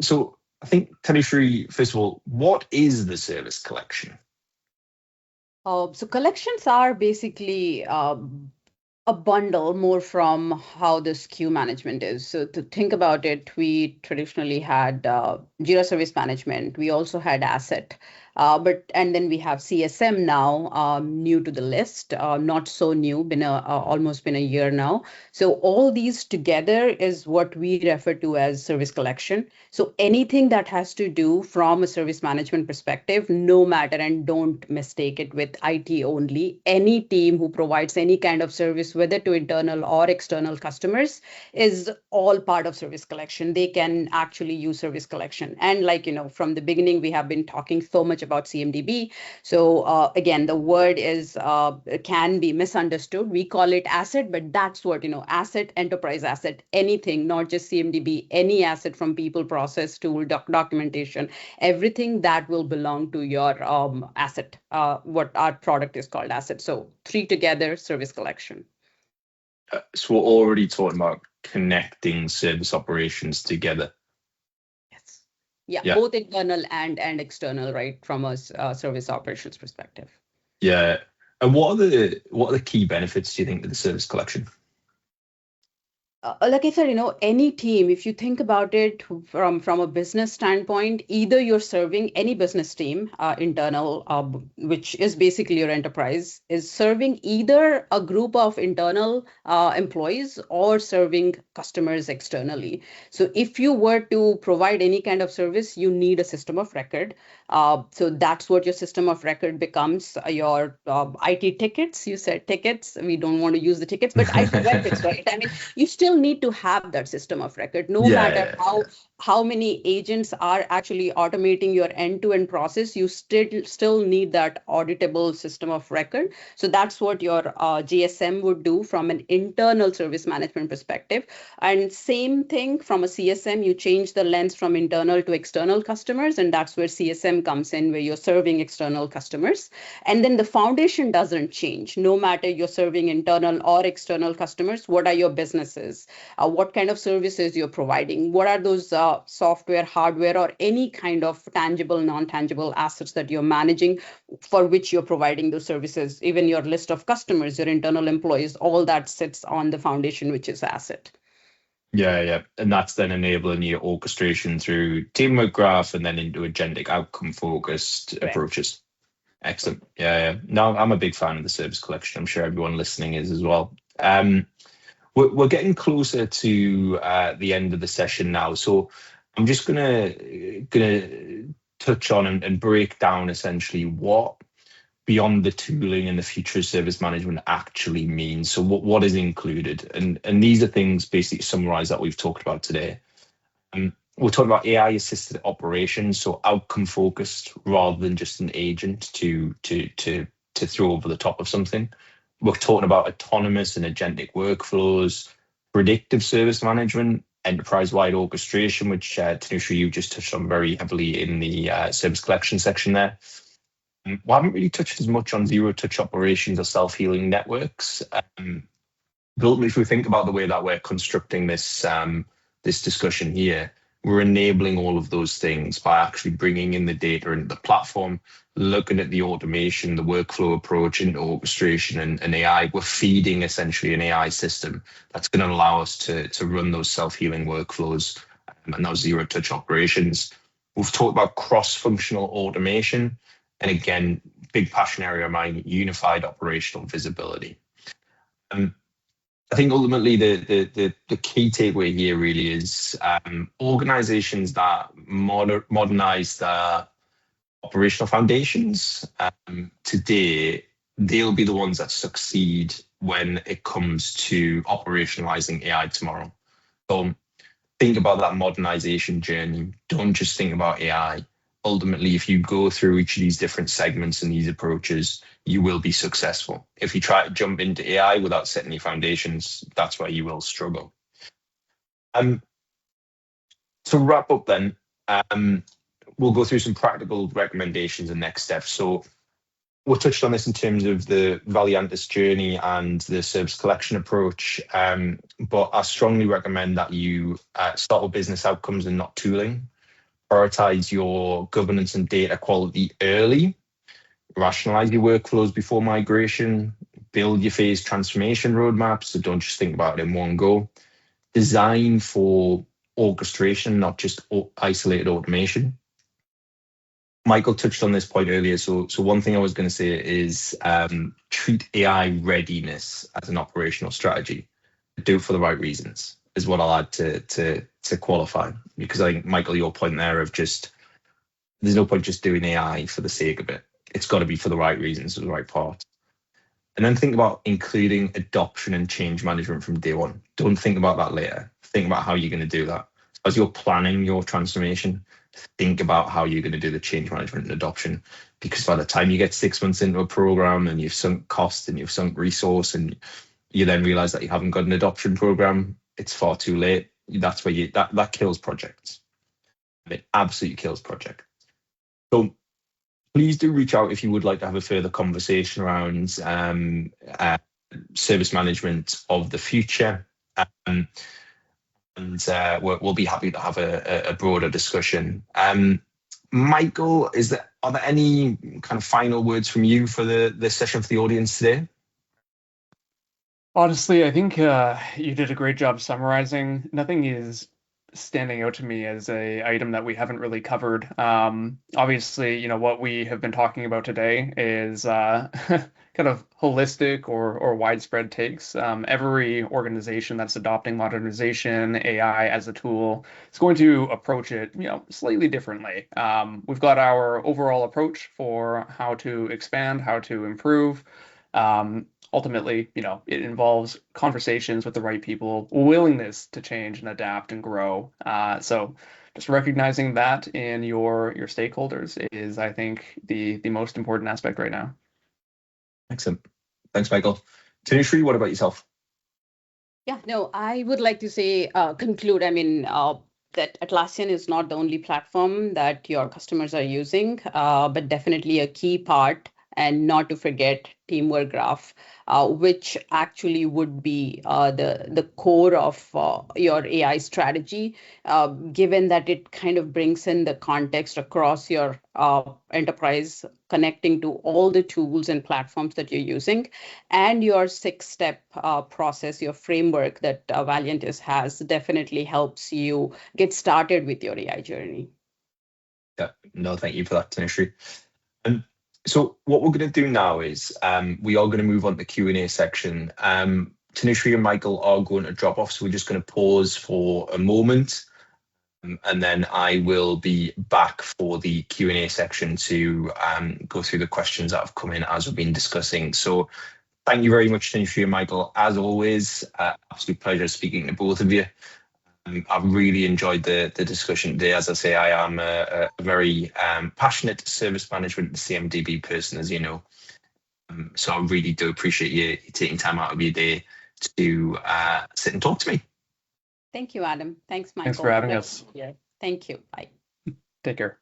So I think, Tanushree, first of all, what is the service collection? So collections are basically a bundle more from how this queue management is. So to think about it, we traditionally had Jira Service Management. We also had Asset. And then we have CSM now, new to the list, not so new, almost been a year now. So all these together is what we refer to as service collection. So anything that has to do from a service management perspective, no matter, and don't mistake it with IT only, any team who provides any kind of service, whether to internal or external customers, is all part of service collection. They can actually use service collection. And from the beginning, we have been talking so much about CMDB. So again, the word can be misunderstood. We call it asset, but that's what, asset, enterprise asset, anything, not just CMDB, any asset from people, process, tool, documentation, everything that will belong to your asset, what our product is called asset. So 3 together, service collection. So we're already talking about connecting service operations together. Yeah, both internal and external, right, from a service operations perspective. Yeah. And what are the key benefits, do you think, of the service collection? Like I said, any team, if you think about it from a business standpoint, either you're serving any business team, internal, which is basically your enterprise, is serving either a group of internal employees or serving customers externally. So if you were to provide any kind of service, you need a system of record. So that's what your system of record becomes. Your IT tickets, you said tickets. We don't want to use the tickets, but IT records, right? I mean, you still need to have that system of record, no matter Yeah, how many agents are actually automating your end-to-end process. You still need that auditable system of record. So that's what your GSM would do from an internal service management perspective. And same thing from a CSM, you change the lens from internal to external customers, and that's where CSM comes in, where you're serving external customers. And then the foundation doesn't change, no matter you're serving internal or external customers. What are your businesses? What kind of services you're providing? What are those software, hardware, or any kind of tangible, non-tangible assets that you're managing for which you're providing those services? Even your list of customers, your internal employees, all that sits on the foundation, which is asset. yeah. And that's then enabling your orchestration through teamwork graph and then into agentic outcome focused Correct. approaches. Excellent. Yeah. No, I'm a big fan of the service collection. I'm sure everyone listening is as well. We're getting closer to the end of the session now, so I'm just gonna touch on and break down essentially what beyond the tooling and the future of service management actually means. So what is included, and these are things basically summarize that we've talked about today. We're talking about AI assisted operations, so outcome focused rather than just an agent to throw over the top of something. We're talking about autonomous and agentic workflows, predictive service management, enterprise-wide orchestration, which Tanusha, you just touched on very heavily in the service collection section there. We haven't really touched as much on zero-touch operations or self-healing networks. But if we think about the way that we're constructing this this discussion here, we're enabling all of those things by actually bringing in the data into the platform, looking at the automation, the workflow approach into orchestration and AI. We're feeding essentially an AI system that's going to allow us to run those self-healing workflows and those zero-touch operations. We've talked about cross-functional automation. And again, big passion area of mine, unified operational visibility. I think ultimately the key takeaway here really is organizations that modernize their operational foundations today, they'll be the ones that succeed when it comes to operationalizing AI tomorrow. So think about that modernization journey. Don't just think about AI. Ultimately, if you go through each of these different segments and these approaches, you will be successful. If you try to jump into AI without setting your foundations, that's where you will struggle. To wrap up then, we'll go through some practical recommendations and next steps. So we touched on this in terms of the Valiantys journey and the service collection approach, but I strongly recommend that you start with business outcomes and not tooling. Prioritize your governance and data quality early, rationalize your workflows before migration, build your phased transformation roadmaps, so don't just think about it in one go. Design for orchestration, not just isolated automation. Michael touched on this point earlier, so one thing I was going to say is treat AI readiness as an operational strategy. Do it for the right reasons is what I'll add to qualify, because I think, Michael, your point there of just there's no point just doing AI for the sake of it. It's got to be for the right reasons, for the right part. And then think about including adoption and change management from day one. Don't think about that later. Think about how you're going to do that. As you're planning your transformation, think about how you're going to do the change management and adoption. Because by the time you get 6 months into a program and you've sunk cost and you've sunk resource and you then realize that you haven't got an adoption program, it's far too late. That's where that kills projects. It absolutely kills projects. So please do reach out if you would like to have a further conversation around service management of the future. And we'll be happy to have a broader discussion. Michael, are there any kind of final words from you for the session for the audience today? Honestly, I think you did a great job summarizing. Nothing is standing out to me as a item that we haven't really covered. Obviously, what we have been talking about today is kind of holistic or widespread takes. Every organization that's adopting modernization, AI as a tool, is going to approach it, slightly differently. We've got our overall approach for how to expand, how to improve. Ultimately, it involves conversations with the right people, willingness to change and adapt and grow. So just recognizing that in your stakeholders is, I think, the most important aspect right now. Excellent. Thanks, Michael. Tanushree, what about yourself? Yeah, no, I would like to say, conclude, that Atlassian is not the only platform that your customers are using, but definitely a key part, and not to forget Teamwork Graph, which actually would be the core of your AI strategy, given that it kind of brings in the context across your enterprise, connecting to all the tools and platforms that you're using, and your 6-step process, your framework that Valiantys has definitely helps you get started with your AI journey. Yeah, no, thank you for that, Tanushree. So what we're going to do now is we are going to move on to the Q&A section. Tanushree and Michael are going to drop off, so we're just going to pause for a moment, and then I will be back for the Q&A section to go through the questions that have come in as we've been discussing. So thank you very much, Tanushree and Michael. As always, absolute pleasure speaking to both of you. I've really enjoyed the discussion today. As I say, I am a very passionate service management CMDB person, as you know. So I really do appreciate you taking time out of your day to sit and talk to me. Thank you, Adam. Thanks, Michael. Thanks for having us. Yeah. Thank you. Bye. Take care.